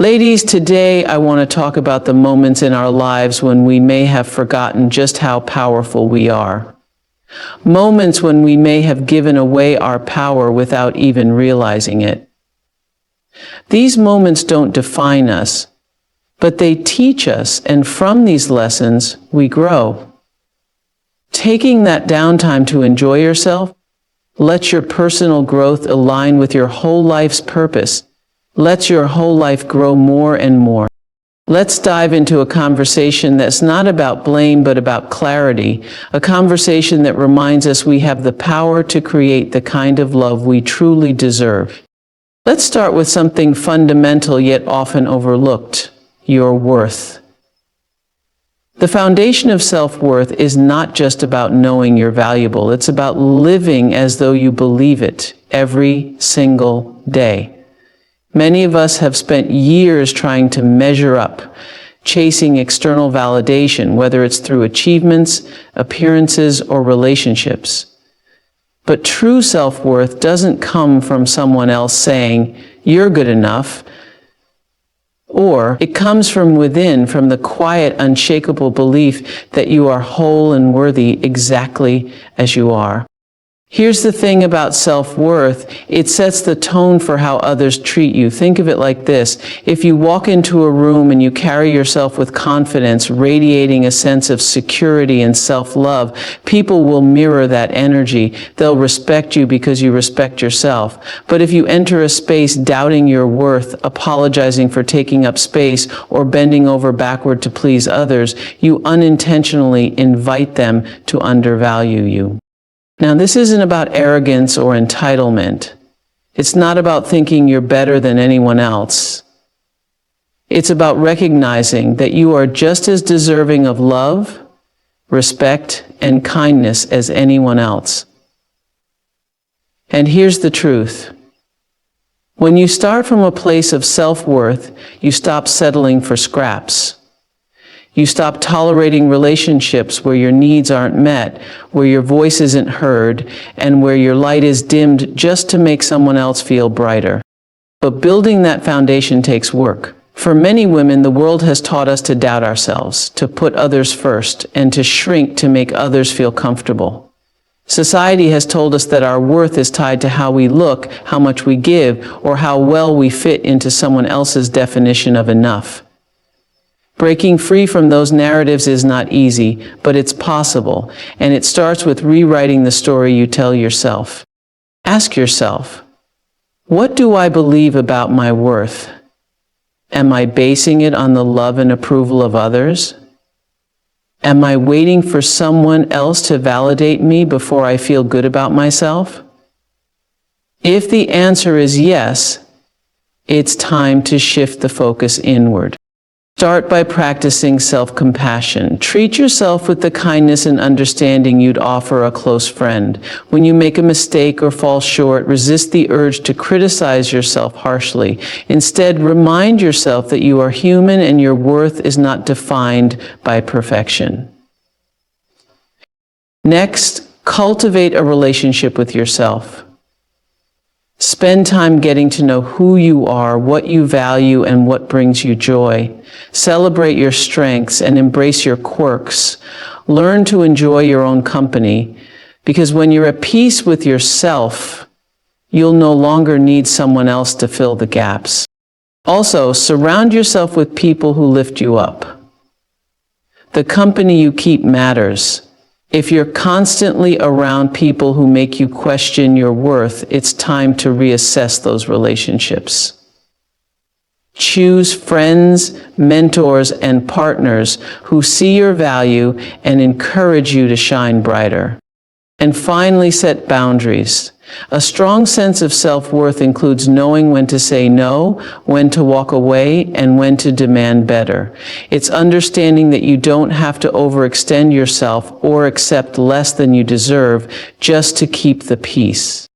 Ladies, today I want to talk about the moments in our lives when we may have forgotten just how powerful we are. Moments when we may have given away our power without even realizing it. These moments don't define us, but they teach us, and from these lessons, we grow. Taking that downtime to enjoy yourself lets your personal growth align with your whole life's purpose. Lets your whole life grow more and more. Let's dive into a conversation that's not about blame but about clarity, a conversation that reminds us we have the power to create the kind of love we truly deserve. Let's start with something fundamental yet often overlooked: your worth. The foundation of self-worth is not just about knowing you're valuable, it's about living as though you believe it every single day. Many of us have spent years trying to measure up, chasing external validation, whether it's through achievements, appearances, or relationships. But true self-worth doesn't come from someone else saying, "You're good enough," or it comes from within, from the quiet, unshakable belief that you are whole and worthy exactly as you are. Here's the thing about self-worth: it sets the tone for how others treat you. Think of it like this: if you walk into a room and you carry yourself with confidence, radiating a sense of security and self-love, people will mirror that energy. They'll respect you because you respect yourself. But if you enter a space doubting your worth, apologizing for taking up space, or bending over backward to please others, you unintentionally invite them to undervalue you. Now, this isn't about arrogance or entitlement. It's not about thinking you're better than anyone else. It's about recognizing that you are just as deserving of love, respect, and kindness as anyone else. And here's the truth: when you start from a place of self-worth, you stop settling for scraps. You stop tolerating relationships where your needs aren't met, where your voice isn't heard, and where your light is dimmed just to make someone else feel brighter. But building that foundation takes work. For many women, the world has taught us to doubt ourselves, to put others first, and to shrink to make others feel comfortable. Society has told us that our worth is tied to how we look, how much we give, or how well we fit into someone else's definition of enough. Breaking free from those narratives is not easy, but it's possible, and it starts with rewriting the story you tell yourself. Ask yourself, what do I believe about my worth? Am I basing it on the love and approval of others? Am I waiting for someone else to validate me before I feel good about myself? If the answer is yes, it's time to shift the focus inward. Start by practicing self-compassion. Treat yourself with the kindness and understanding you'd offer a close friend. When you make a mistake or fall short, resist the urge to criticize yourself harshly. Instead, remind yourself that you are human and your worth is not defined by perfection. Next, cultivate a relationship with yourself. Spend time getting to know who you are, what you value, and what brings you joy. Celebrate your strengths and embrace your quirks. Learn to enjoy your own company, because when you're at peace with yourself, you'll no longer need someone else to fill the gaps. Also, surround yourself with people who lift you up. The company you keep matters. If you're constantly around people who make you question your worth, it's time to reassess those relationships. Choose friends, mentors, and partners who see your value and encourage you to shine brighter. And finally, set boundaries. A strong sense of self-worth includes knowing when to say no, when to walk away, and when to demand better. It's understanding that you don't have to overextend yourself or accept less than you deserve just to keep the peace.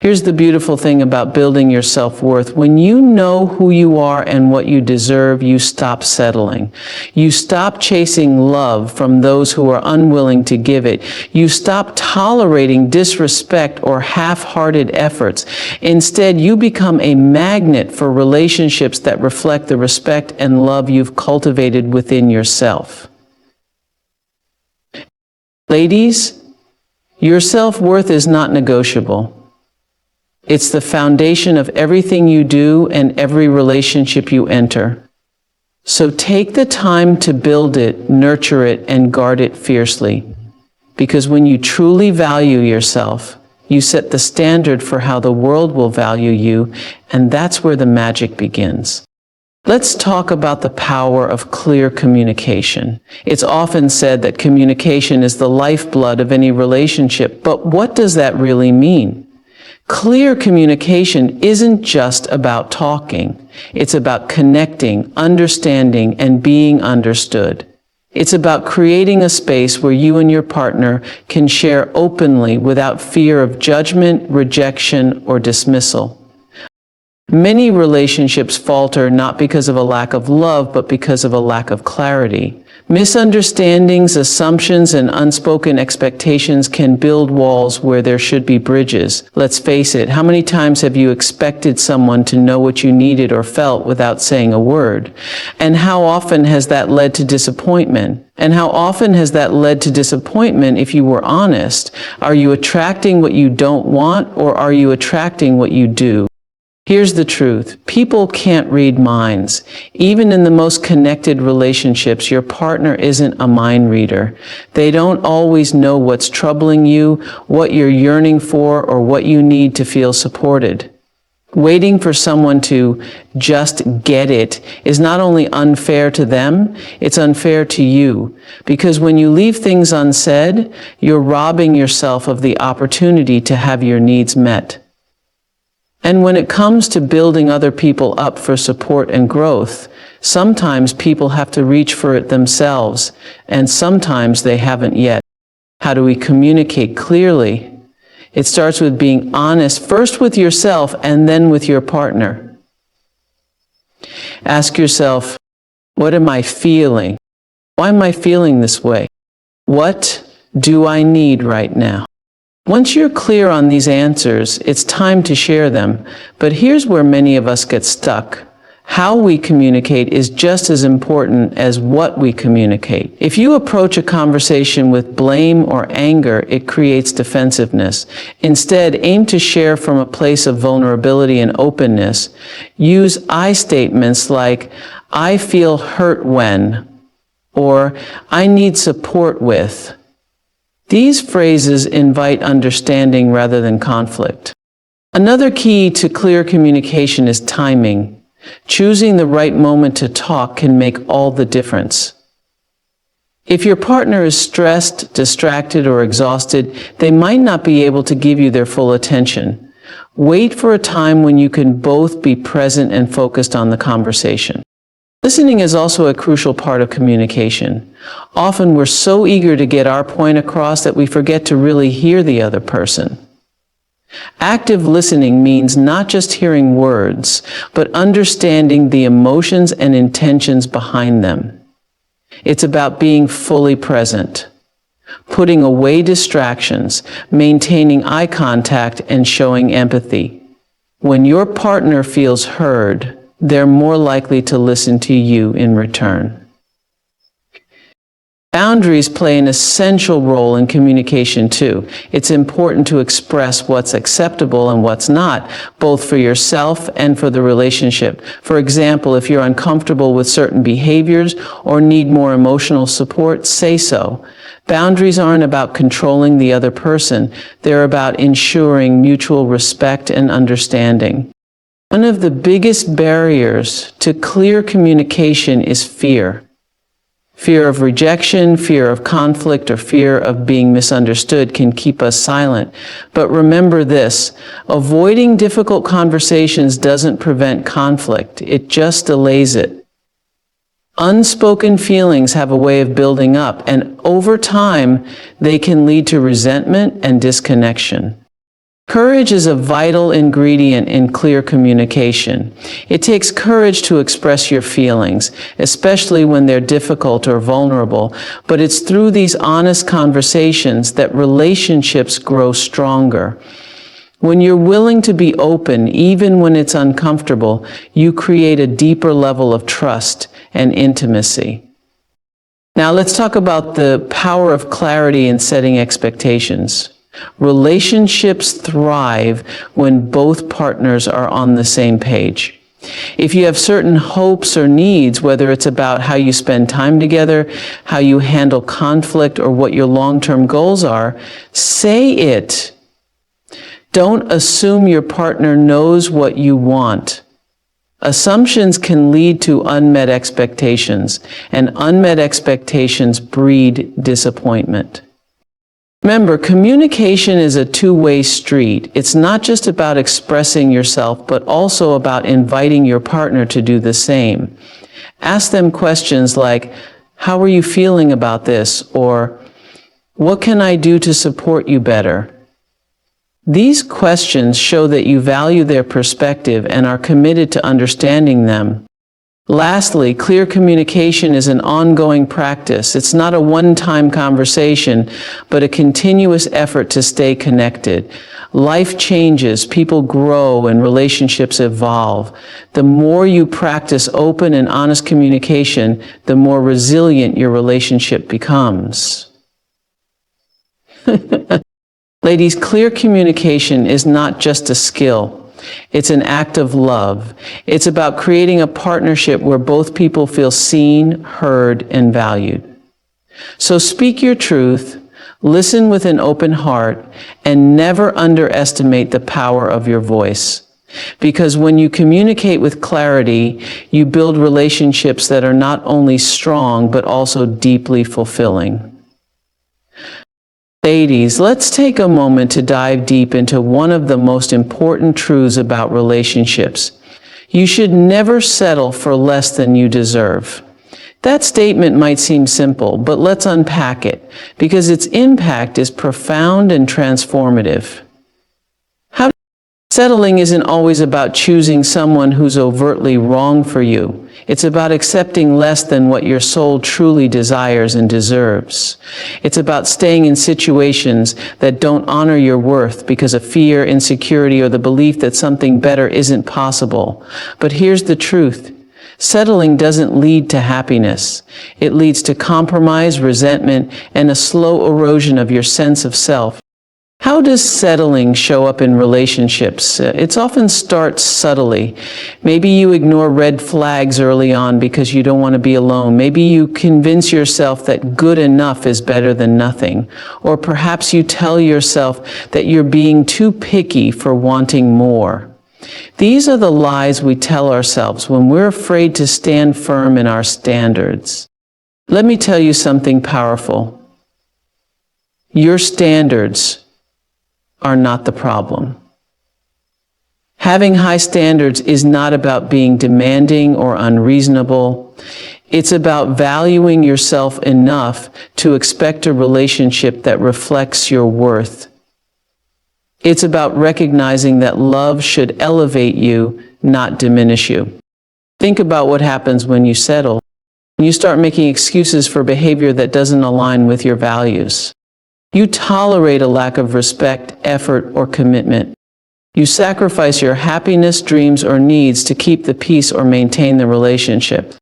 Here's the beautiful thing about building your self-worth. When you know who you are and what you deserve, you stop settling. You stop chasing love from those who are unwilling to give it. You stop tolerating disrespect or half-hearted efforts. Instead, you become a magnet for relationships that reflect the respect and love you've cultivated within yourself. Ladies, your self-worth is not negotiable. It's the foundation of everything you do and every relationship you enter. So take the time to build it, nurture it, and guard it fiercely. Because when you truly value yourself, you set the standard for how the world will value you, and that's where the magic begins. Let's talk about the power of clear communication. It's often said that communication is the lifeblood of any relationship, but what does that really mean? Clear communication isn't just about talking. It's about connecting, understanding, and being understood. It's about creating a space where you and your partner can share openly without fear of judgment, rejection, or dismissal. Many relationships falter not because of a lack of love, but because of a lack of clarity. Misunderstandings, assumptions, and unspoken expectations can build walls where there should be bridges. Let's face it, how many times have you expected someone to know what you needed or felt without saying a word? And how often has that led to disappointment? And how often has that led to disappointment if you were honest? Are you attracting what you don't want, or are you attracting what you do? Here's the truth. People can't read minds. Even in the most connected relationships, your partner isn't a mind reader. They don't always know what's troubling you, what you're yearning for, or what you need to feel supported. Waiting for someone to just get it is not only unfair to them, it's unfair to you. Because when you leave things unsaid, you're robbing yourself of the opportunity to have your needs met. And when it comes to building other people up for support and growth, sometimes people have to reach for it themselves, and sometimes they haven't yet. How do we communicate clearly? It starts with being honest, first with yourself and then with your partner. Ask yourself, what am I feeling? Why am I feeling this way? What do I need right now? Once you're clear on these answers, it's time to share them. But here's where many of us get stuck. How we communicate is just as important as what we communicate. If you approach a conversation with blame or anger, it creates defensiveness. Instead, aim to share from a place of vulnerability and openness. Use I statements like, I feel hurt when, or I need support with. These phrases invite understanding rather than conflict. Another key to clear communication is timing. Choosing the right moment to talk can make all the difference. If your partner is stressed, distracted, or exhausted, they might not be able to give you their full attention. Wait for a time when you can both be present and focused on the conversation. Listening is also a crucial part of communication. Often we're so eager to get our point across that we forget to really hear the other person. Active listening means not just hearing words, but understanding the emotions and intentions behind them. It's about being fully present, putting away distractions, maintaining eye contact, and showing empathy. When your partner feels heard, they're more likely to listen to you in return. Boundaries play an essential role in communication too. It's important to express what's acceptable and what's not, both for yourself and for the relationship. For example, if you're uncomfortable with certain behaviors or need more emotional support, say so. Boundaries aren't about controlling the other person. They're about ensuring mutual respect and understanding. One of the biggest barriers to clear communication is fear. Fear of rejection, fear of conflict, or fear of being misunderstood can keep us silent. But remember this, avoiding difficult conversations doesn't prevent conflict, it just delays it. Unspoken feelings have a way of building up, and over time, they can lead to resentment and disconnection. Courage is a vital ingredient in clear communication. It takes courage to express your feelings, especially when they're difficult or vulnerable, but it's through these honest conversations that relationships grow stronger. When you're willing to be open, even when it's uncomfortable, you create a deeper level of trust and intimacy. Now let's talk about the power of clarity in setting expectations. Relationships thrive when both partners are on the same page. If you have certain hopes or needs, whether it's about how you spend time together, how you handle conflict, or what your long-term goals are, say it. Don't assume your partner knows what you want. Assumptions can lead to unmet expectations, and unmet expectations breed disappointment. Remember, communication is a two-way street. It's not just about expressing yourself, but also about inviting your partner to do the same. Ask them questions like, "How are you feeling about this?" or "What can I do to support you better?" These questions show that you value their perspective and are committed to understanding them. Lastly, clear communication is an ongoing practice. It's not a one-time conversation, but a continuous effort to stay connected. Life changes, people grow, and relationships evolve. The more you practice open and honest communication, the more resilient your relationship becomes. Ladies, clear communication is not just a skill. It's an act of love. It's about creating a partnership where both people feel seen, heard, and valued. So speak your truth, listen with an open heart, and never underestimate the power of your voice. Because when you communicate with clarity, you build relationships that are not only strong, but also deeply fulfilling. Ladies, let's take a moment to dive deep into one of the most important truths about relationships. You should never settle for less than you deserve. That statement might seem simple, but let's unpack it, because its impact is profound and transformative. Settling isn't always about choosing someone who's overtly wrong for you. It's about accepting less than what your soul truly desires and deserves. It's about staying in situations that don't honor your worth because of fear, insecurity, or the belief that something better isn't possible. But here's the truth. Settling doesn't lead to happiness. It leads to compromise, resentment, and a slow erosion of your sense of self. How does settling show up in relationships? It often starts subtly. Maybe you ignore red flags early on because you don't want to be alone. Maybe you convince yourself that good enough is better than nothing. Or perhaps you tell yourself that you're being too picky for wanting more. These are the lies we tell ourselves when we're afraid to stand firm in our standards. Let me tell you something powerful. Your standards are not the problem. Having high standards is not about being demanding or unreasonable. It's about valuing yourself enough to expect a relationship that reflects your worth. It's about recognizing that love should elevate you, not diminish you. Think about what happens when you settle. You start making excuses for behavior that doesn't align with your values. You tolerate a lack of respect, effort, or commitment. You sacrifice your happiness, dreams, or needs to keep the peace or maintain the relationship.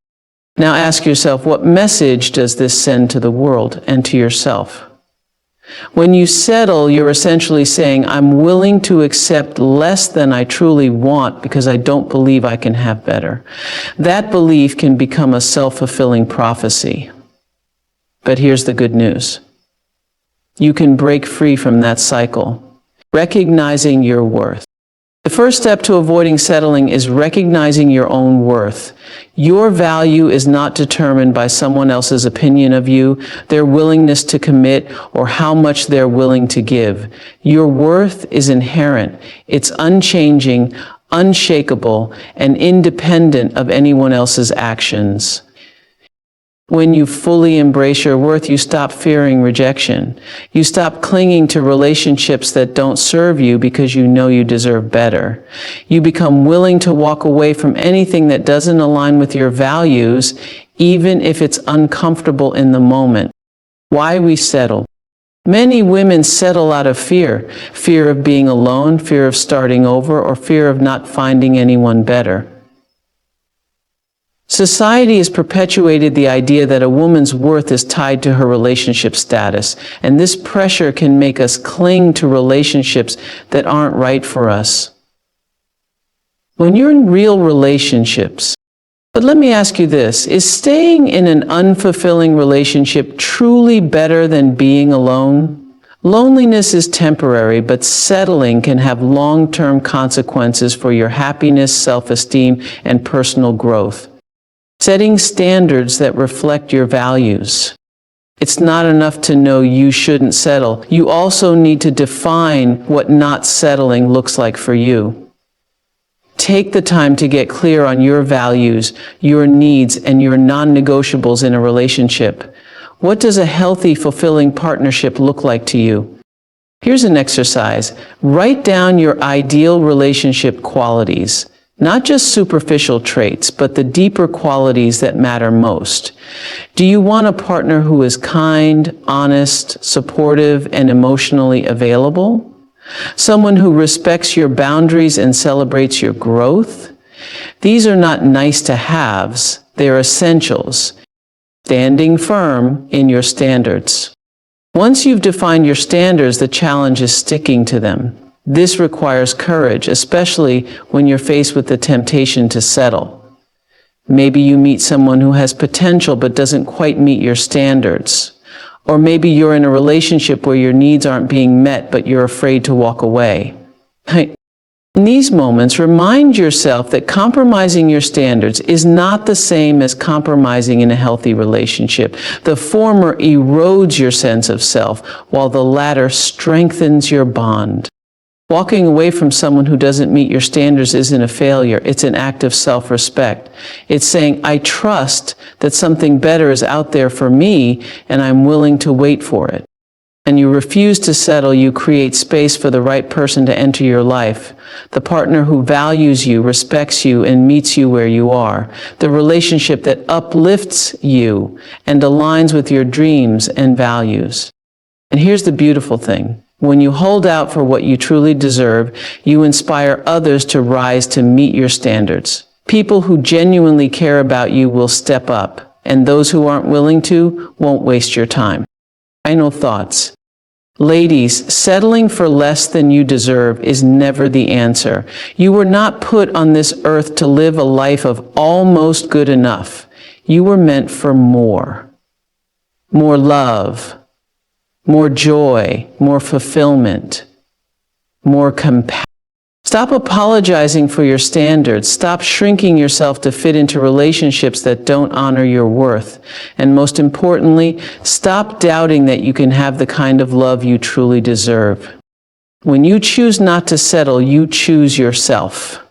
Now ask yourself, what message does this send to the world and to yourself? When you settle, you're essentially saying, I'm willing to accept less than I truly want because I don't believe I can have better. That belief can become a self-fulfilling prophecy. But here's the good news. You can break free from that cycle, recognizing your worth. The first step to avoiding settling is recognizing your own worth. Your value is not determined by someone else's opinion of you, their willingness to commit, or how much they're willing to give. Your worth is inherent. It's unchanging, unshakable, and independent of anyone else's actions. When you fully embrace your worth, you stop fearing rejection. You stop clinging to relationships that don't serve you because you know you deserve better. You become willing to walk away from anything that doesn't align with your values, even if it's uncomfortable in the moment. Why we settle. Many women settle out of fear. Fear of being alone, fear of starting over, or fear of not finding anyone better. Society has perpetuated the idea that a woman's worth is tied to her relationship status, and this pressure can make us cling to relationships that aren't right for us. When you're in real relationships, but let me ask you this, is staying in an unfulfilling relationship truly better than being alone? Loneliness is temporary, but settling can have long-term consequences for your happiness, self-esteem, and personal growth. Setting standards that reflect your values. It's not enough to know you shouldn't settle. You also need to define what not settling looks like for you. Take the time to get clear on your values, your needs, and your non-negotiables in a relationship. What does a healthy, fulfilling partnership look like to you? Here's an exercise. Write down your ideal relationship qualities. Not just superficial traits, but the deeper qualities that matter most. Do you want a partner who is kind, honest, supportive, and emotionally available? Someone who respects your boundaries and celebrates your growth? These are not nice-to-haves, they're essentials. Standing firm in your standards. Once you've defined your standards, the challenge is sticking to them. This requires courage, especially when you're faced with the temptation to settle. Maybe you meet someone who has potential but doesn't quite meet your standards. Or maybe you're in a relationship where your needs aren't being met but you're afraid to walk away. In these moments, remind yourself that compromising your standards is not the same as compromising in a healthy relationship. The former erodes your sense of self, while the latter strengthens your bond. Walking away from someone who doesn't meet your standards isn't a failure. It's an act of self-respect. It's saying, I trust that something better is out there for me, and I'm willing to wait for it. And you refuse to settle, you create space for the right person to enter your life. The partner who values you, respects you, and meets you where you are. The relationship that uplifts you and aligns with your dreams and values. And here's the beautiful thing. When you hold out for what you truly deserve, you inspire others to rise to meet your standards. People who genuinely care about you will step up, and those who aren't willing to won't waste your time. Final thoughts. Ladies, settling for less than you deserve is never the answer. You were not put on this earth to live a life of almost good enough. You were meant for more. More love. More joy, more fulfillment, more compassion. Stop apologizing for your standards. Stop shrinking yourself to fit into relationships that don't honor your worth. And most importantly, stop doubting that you can have the kind of love you truly deserve. When you choose not to settle, you choose yourself.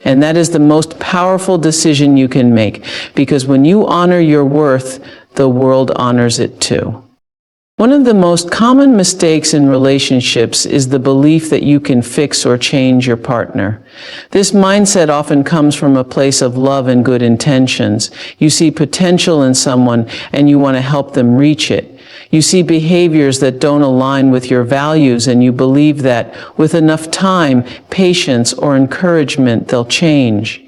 And that is the most powerful decision you can make, because when you honor your worth, the world honors it too. One of the most common mistakes in relationships is the belief that you can fix or change your partner. This mindset often comes from a place of love and good intentions. You see potential in someone and you want to help them reach it. You see behaviors that don't align with your values and you believe that with enough time, patience, or encouragement, they'll change.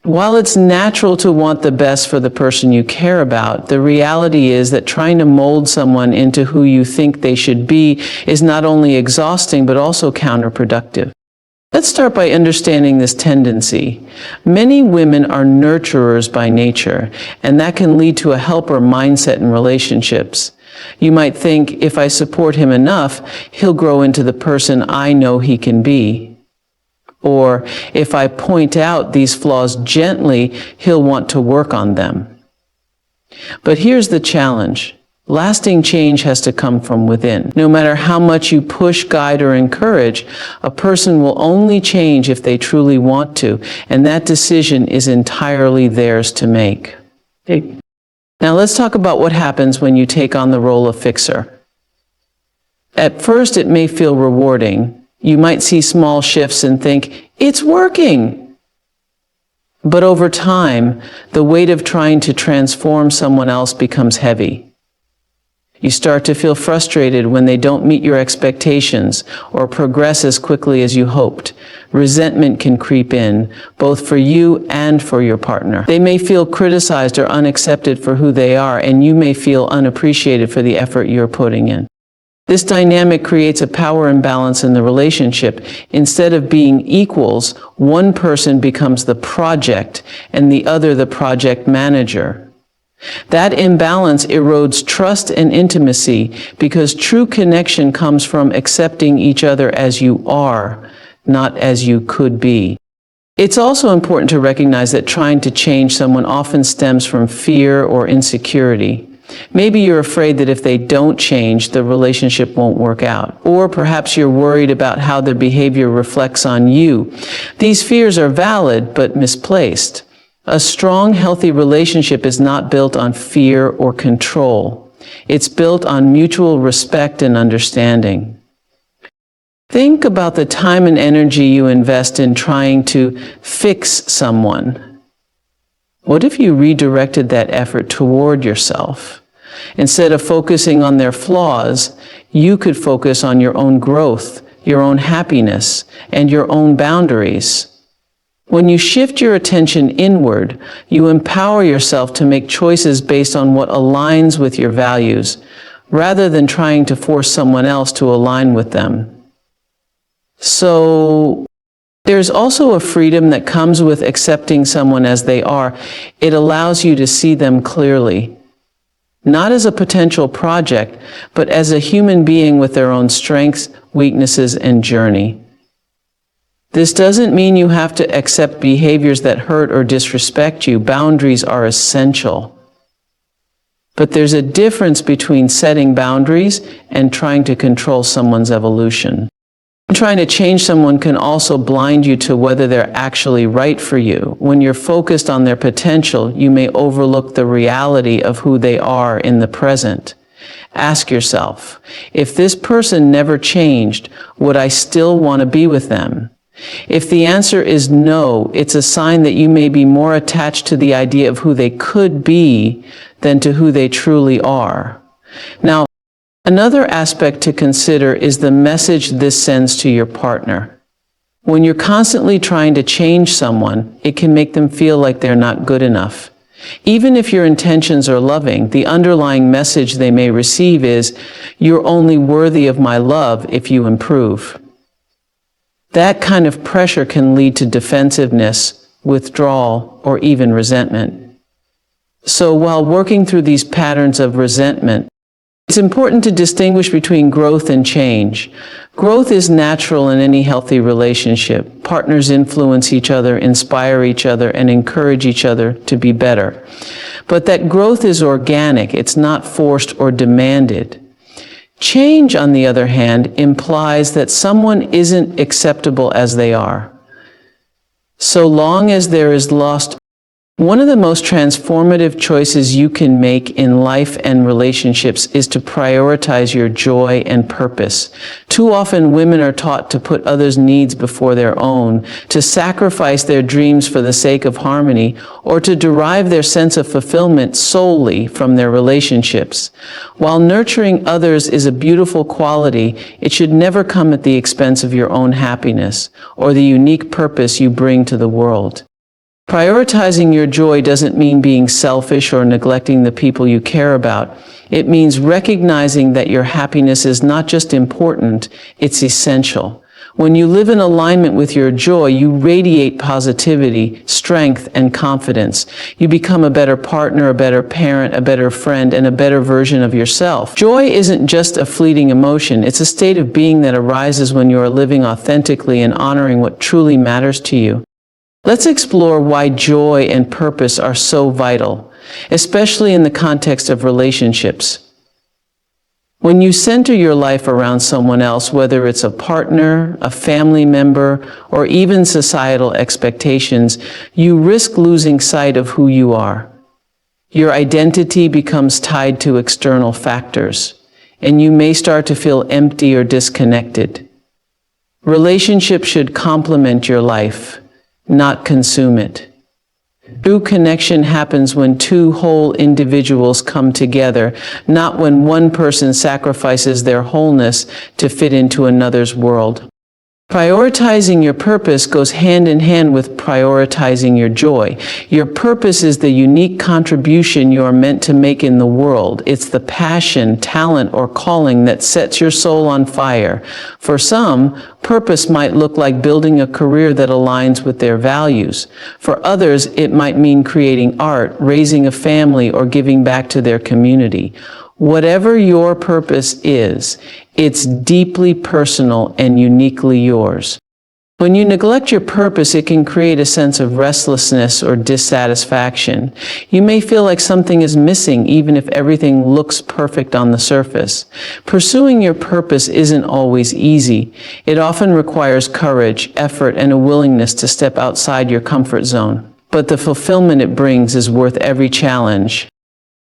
While it's natural to want the best for the person you care about, the reality is that trying to mold someone into who you think they should be is not only exhausting, but also counterproductive. Let's start by understanding this tendency. Many women are nurturers by nature, and that can lead to a helper mindset in relationships. You might think, if I support him enough, he'll grow into the person I know he can be. Or, if I point out these flaws gently, he'll want to work on them. But here's the challenge. Lasting change has to come from within. No matter how much you push, guide, or encourage, a person will only change if they truly want to, and that decision is entirely theirs to make. Now let's talk about what happens when you take on the role of fixer. At first, it may feel rewarding. You might see small shifts and think, it's working. But over time, the weight of trying to transform someone else becomes heavy. You start to feel frustrated when they don't meet your expectations or progress as quickly as you hoped. Resentment can creep in, both for you and for your partner. They may feel criticized or unaccepted for who they are, and you may feel unappreciated for the effort you're putting in. This dynamic creates a power imbalance in the relationship. Instead of being equals, one person becomes the project and the other the project manager. That imbalance erodes trust and intimacy because true connection comes from accepting each other as you are, not as you could be. It's also important to recognize that trying to change someone often stems from fear or insecurity. Maybe you're afraid that if they don't change, the relationship won't work out. Or perhaps you're worried about how their behavior reflects on you. These fears are valid but misplaced. A strong, healthy relationship is not built on fear or control. It's built on mutual respect and understanding. Think about the time and energy you invest in trying to fix someone. What if you redirected that effort toward yourself? Instead of focusing on their flaws, you could focus on your own growth, your own happiness, and your own boundaries. When you shift your attention inward, you empower yourself to make choices based on what aligns with your values, rather than trying to force someone else to align with them. So, there's also a freedom that comes with accepting someone as they are. It allows you to see them clearly, not as a potential project, but as a human being with their own strengths, weaknesses, and journey. This doesn't mean you have to accept behaviors that hurt or disrespect you. Boundaries are essential. But there's a difference between setting boundaries and trying to control someone's evolution. Trying to change someone can also blind you to whether they're actually right for you. When you're focused on their potential, you may overlook the reality of who they are in the present. Ask yourself, if this person never changed, would I still want to be with them? If the answer is no, it's a sign that you may be more attached to the idea of who they could be than to who they truly are. Now, another aspect to consider is the message this sends to your partner. When you're constantly trying to change someone, it can make them feel like they're not good enough. Even if your intentions are loving, the underlying message they may receive is, "You're only worthy of my love if you improve." That kind of pressure can lead to defensiveness, withdrawal, or even resentment. So while working through these patterns of resentment, it's important to distinguish between growth and change. Growth is natural in any healthy relationship. Partners influence each other, inspire each other, and encourage each other to be better. But that growth is organic, it's not forced or demanded. Change, on the other hand, implies that someone isn't acceptable as they are. So long as there is lost. One of the most transformative choices you can make in life and relationships is to prioritize your joy and purpose. Too often, women are taught to put others' needs before their own, to sacrifice their dreams for the sake of harmony, or to derive their sense of fulfillment solely from their relationships. While nurturing others is a beautiful quality, it should never come at the expense of your own happiness or the unique purpose you bring to the world. Prioritizing your joy doesn't mean being selfish or neglecting the people you care about. It means recognizing that your happiness is not just important, it's essential. When you live in alignment with your joy, you radiate positivity, strength, and confidence. You become a better partner, a better parent, a better friend, and a better version of yourself. Joy isn't just a fleeting emotion, it's a state of being that arises when you are living authentically and honoring what truly matters to you. Let's explore why joy and purpose are so vital, especially in the context of relationships. When you center your life around someone else, whether it's a partner, a family member, or even societal expectations, you risk losing sight of who you are. Your identity becomes tied to external factors, and you may start to feel empty or disconnected. Relationships should complement your life, not consume it. True connection happens when two whole individuals come together, not when one person sacrifices their wholeness to fit into another's world. Prioritizing your purpose goes hand in hand with prioritizing your joy. Your purpose is the unique contribution you are meant to make in the world. It's the passion, talent, or calling that sets your soul on fire. For some, purpose might look like building a career that aligns with their values. For others, it might mean creating art, raising a family, or giving back to their community. Whatever your purpose is, it's deeply personal and uniquely yours. When you neglect your purpose, it can create a sense of restlessness or dissatisfaction. You may feel like something is missing, even if everything looks perfect on the surface. Pursuing your purpose isn't always easy. It often requires courage, effort, and a willingness to step outside your comfort zone. But the fulfillment it brings is worth every challenge.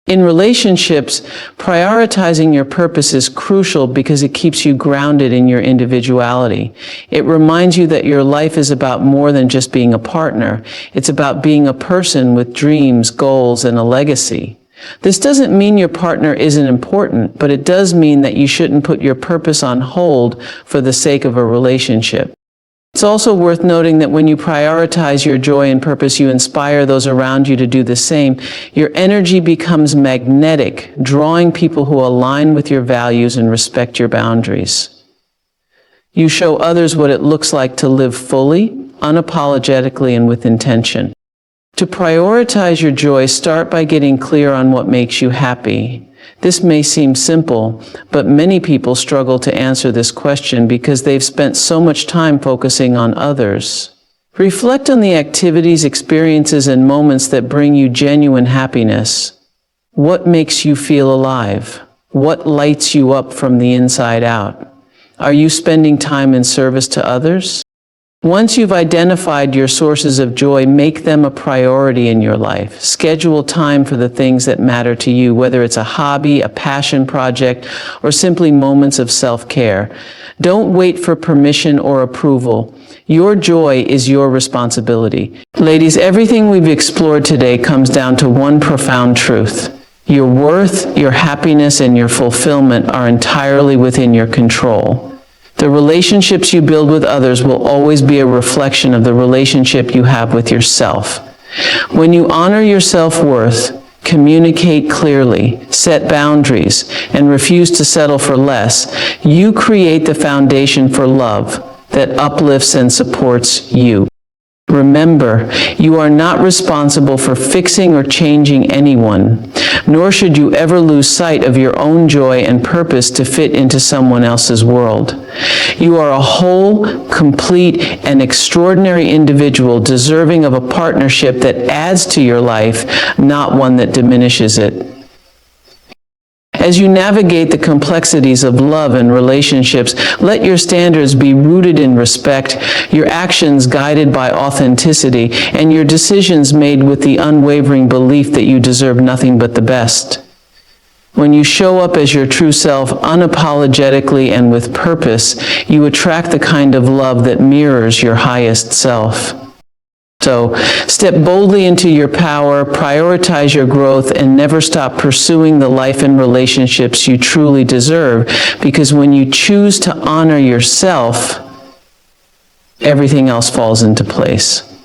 In relationships, prioritizing your purpose is crucial because it keeps you grounded in your individuality. It reminds you that your life is about more than just being a partner. It's about being a person with dreams, goals, and a legacy. This doesn't mean your partner isn't important, but it does mean that you shouldn't put your purpose on hold for the sake of a relationship. It's also worth noting that when you prioritize your joy and purpose, you inspire those around you to do the same. Your energy becomes magnetic, drawing people who align with your values and respect your boundaries. You show others what it looks like to live fully, unapologetically, and with intention. To prioritize your joy, start by getting clear on what makes you happy. This may seem simple, but many people struggle to answer this question because they've spent so much time focusing on others. Reflect on the activities, experiences, and moments that bring you genuine happiness. What makes you feel alive? What lights you up from the inside out? Are you spending time in service to others? Once you've identified your sources of joy, make them a priority in your life. Schedule time for the things that matter to you, whether it's a hobby, a passion project, or simply moments of self-care. Don't wait for permission or approval. Your joy is your responsibility. Ladies, everything we've explored today comes down to one profound truth. Your worth, your happiness, and your fulfillment are entirely within your control. The relationships you build with others will always be a reflection of the relationship you have with yourself. When you honor your self-worth, communicate clearly, set boundaries, and refuse to settle for less, you create the foundation for love that uplifts and supports you. Remember, you are not responsible for fixing or changing anyone, nor should you ever lose sight of your own joy and purpose to fit into someone else's world. You are a whole, complete, and extraordinary individual deserving of a partnership that adds to your life, not one that diminishes it. As you navigate the complexities of love and relationships, let your standards be rooted in respect, your actions guided by authenticity, and your decisions made with the unwavering belief that you deserve nothing but the best. When you show up as your true self, unapologetically and with purpose, you attract the kind of love that mirrors your highest self. So, step boldly into your power, prioritize your growth, and never stop pursuing the life and relationships you truly deserve, because when you choose to honor yourself, everything else falls into place.